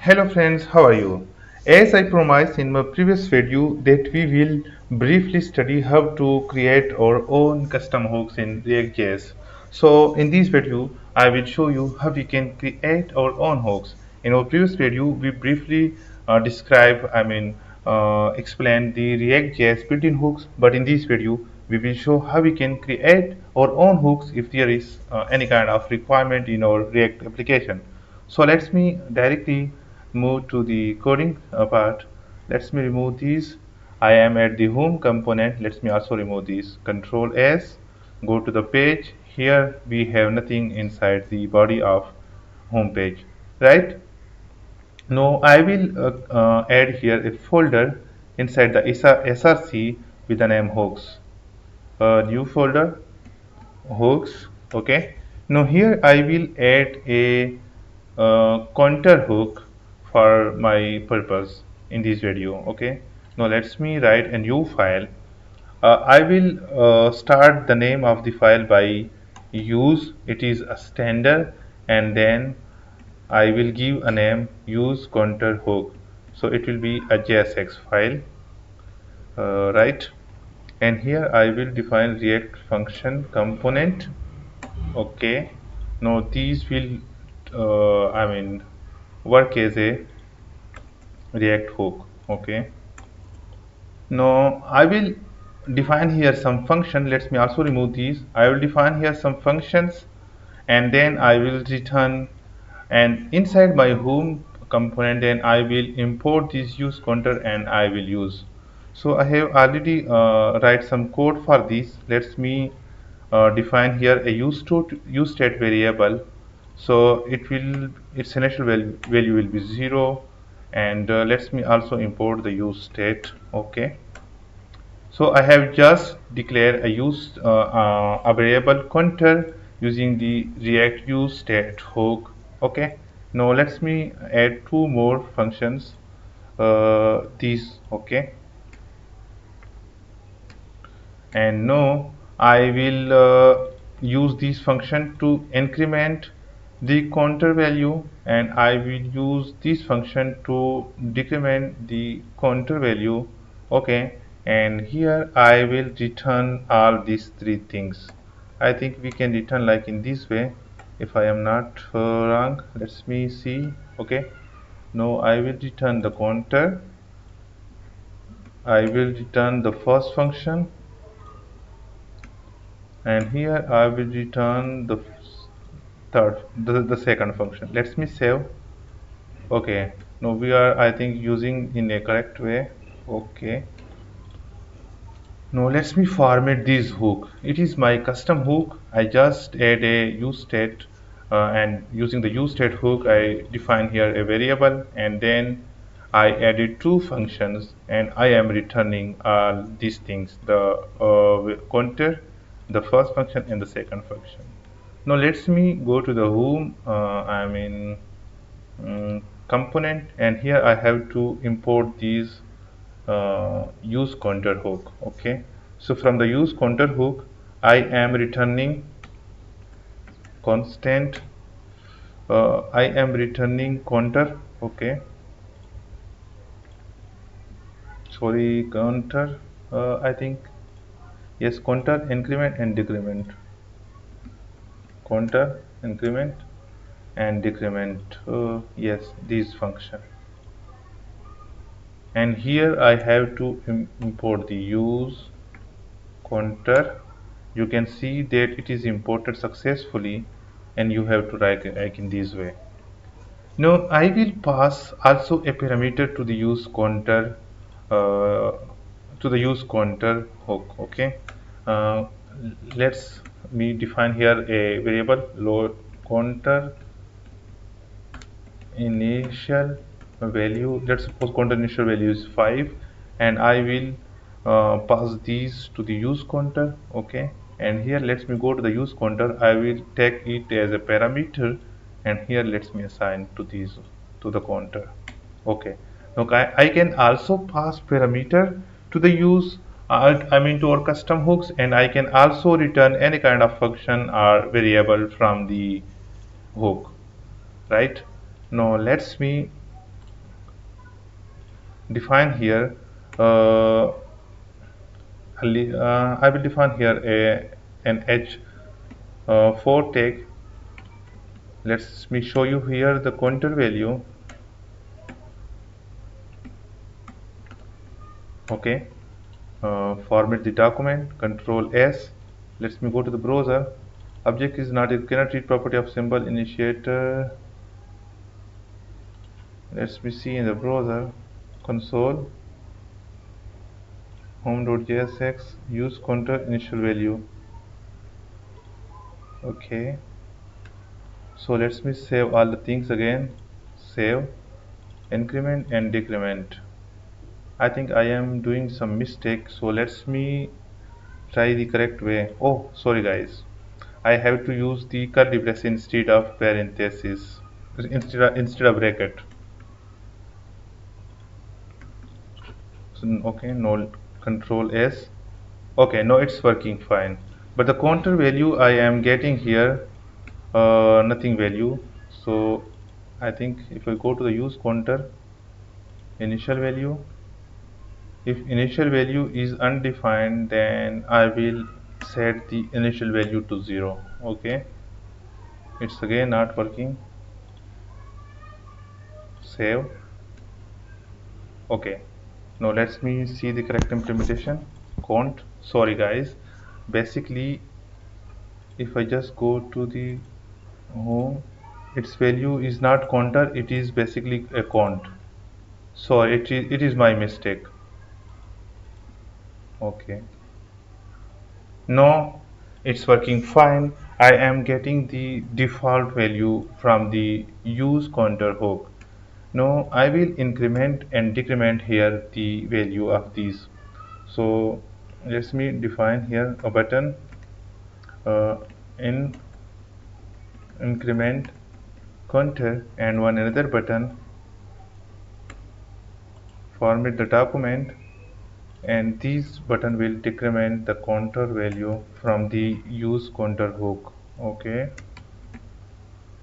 Hello friends, how are you? As I promised in my previous video that we will briefly study how to create our own custom hooks in React.js. So in this video, I will show you how we can create our own hooks. In our previous video, we briefly explain the React.js built-in hooks, but in this video, we will show how we can create our own hooks if there is any kind of requirement in our React application. So let's me directly move to the coding part. Let me remove these. I am at the home component. Let me also remove these. Control S. Go to the page. Here we have nothing inside the body of home page, right? Now I will add here a folder inside the src with the name hooks. A new folder, hooks. Okay. Now here I will add a counter hook for my purpose in this video. Okay, now let's me write a new file. I will start the name of the file by use, it is a standard, and then I will give a name use counter hook, so it will be a JSX file, right? And here I will define react function component. Okay, now these will work as a react hook. Okay, now I will define here some function. Let me also remove these. I will define here some functions, and then I will return, and inside my home component then I will import this use counter and I will use. So I have already write some code for this. Let me define here a use state variable. So its initial value will be 0, and let me also import the use state. Okay, so I have just declared a variable counter using the React use state hook. Okay, now let me add two more functions. These. Okay, and now I will use this function to increment the counter value, and I will use this function to decrement the counter value. Okay, and here I will return all these three things. I think we can return like in this way, if I am not wrong. Let me see. Okay, now I will return the counter, I will return the first function, and here I will return the second function. Let me save. Okay, now we are, I think, using in a correct way. Okay, now let me format this hook. It is my custom hook. I just add a use state, and using the use state hook I define here a variable, and then I added two functions, and I am returning these things, the counter, the first function and the second function. Now let me go to the home component, and here I have to import these use counter hook. Okay, so from the use counter hook I am returning constant, I am returning counter. Okay, sorry, counter, I think, yes, counter, increment and decrement, counter, increment and decrement, yes, this function. And here I have to import the use counter. You can see that it is imported successfully, and you have to write like in this way. Now I will pass also a parameter to the use counter, uh, hook. Okay, uh, let's me define here a variable load counter initial value. Let's suppose counter initial value is 5, and I will pass these to the use counter. Okay, and here let me go to the use counter. I will take it as a parameter, and here let me assign to these to the counter. Okay, okay, I can also pass parameter to the use, to our custom hooks, and I can also return any kind of function or variable from the hook, right? Now let's me define here uh, I will define here an h4 tag. Let me show you here the counter value. Okay, format the document, control S. Let me go to the browser. Object is not, it cannot read property of symbol initiator. Let me see in the browser console home.jsx use counter initial value. Okay, so let me save all the things again. Save, increment and decrement. I think I am doing some mistake, so let me try the correct way. Oh, sorry guys. I have to use the curly brace instead of parenthesis, instead of bracket. So, okay, no, control S. Okay, no, it's working fine. But the counter value I am getting here, nothing value. So I think if I go to the use counter, initial value, if initial value is undefined, then I will set the initial value to 0. Okay, it's again not working. Save. Okay, now let me see the correct implementation. Count. Sorry guys, basically if I just go to the home, its value is not counter, it is basically a count. So it is my mistake. Okay, no, it's working fine. I am getting the default value from the use counter hook. Now I will increment and decrement here the value of these. So let me define here a button in increment counter and one another button, format the document, and this button will decrement the counter value from the use counter hook. Okay,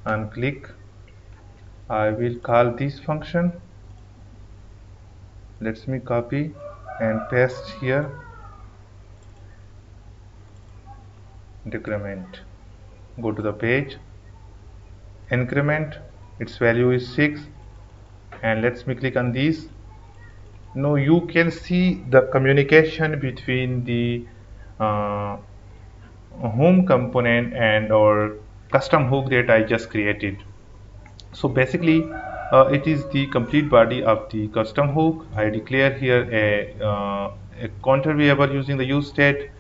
and click. I will call this function. Let me copy and paste here decrement. Go to the page, increment, its value is 6, and let me click on this. Now you can see the communication between the uh, home component and our custom hook that I just created. So basically it is the complete body of the custom hook. I declare here a counter variable using the use state,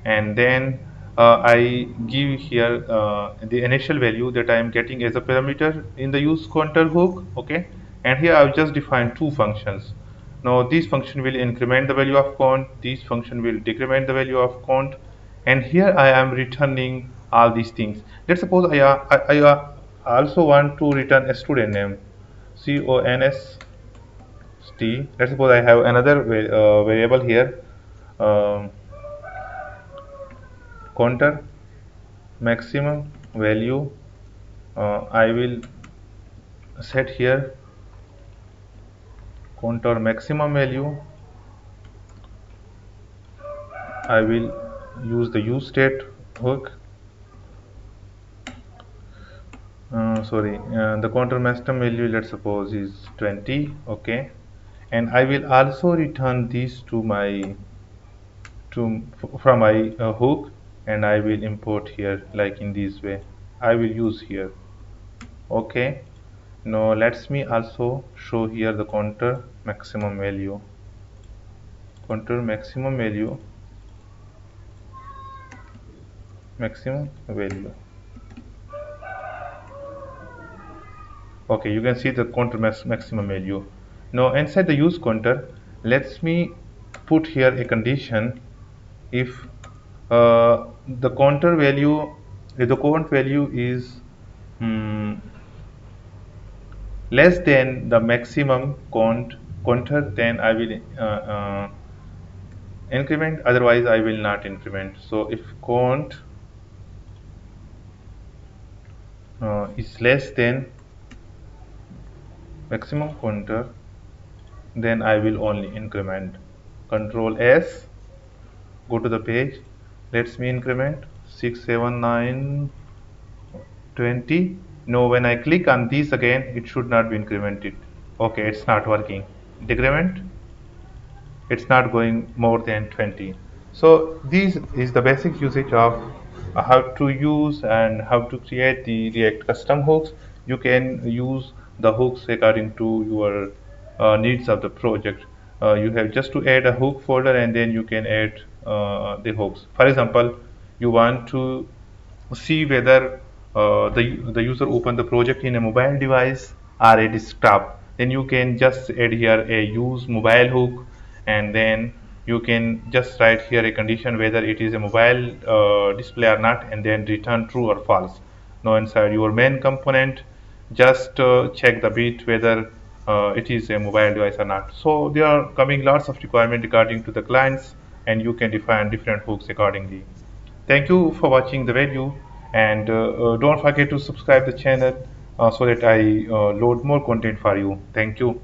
and then I give here the initial value that I am getting as a parameter in the use counter hook. Okay, and here I've just defined two functions. Now this function will increment the value of count, this function will decrement the value of count, and here I am returning all these things. Let's suppose I also want to return a student name, CONST. Let's suppose I have another variable here, um, counter maximum value. I will set here counter maximum value. I will use the use state hook. The counter maximum value, let's suppose, is 20. Okay, and I will also return these to my from my hook, and I will import here like in this way. I will use here. Okay, now let me also show here the counter maximum value. Counter maximum value, maximum value. Okay, you can see the counter maximum value. Now inside the use counter, let me put here a condition. If the counter value, if the count value is less than the maximum counter, then I will increment, otherwise I will not increment. So if count is less than maximum counter, then I will only increment. Control S, go to the page, let's me increment 679 20. No, when I click on this again, it should not be incremented. Okay, it's not working. Decrement, it's not going more than 20. So this is the basic usage of how to use and how to create the React custom hooks. You can use the hooks according to your needs of the project. You have just to add a hook folder and then you can add the hooks. For example, you want to see whether the user open the project in a mobile device or a desktop. Then you can just add here a use mobile hook, and then you can just write here a condition whether it is a mobile display or not, and then return true or false. Now inside your main component, just check the bit whether it is a mobile device or not. So there are coming lots of requirements according to the clients, and you can define different hooks accordingly. Thank you for watching the video, and don't forget to subscribe the channel so that I load more content for you. Thank you.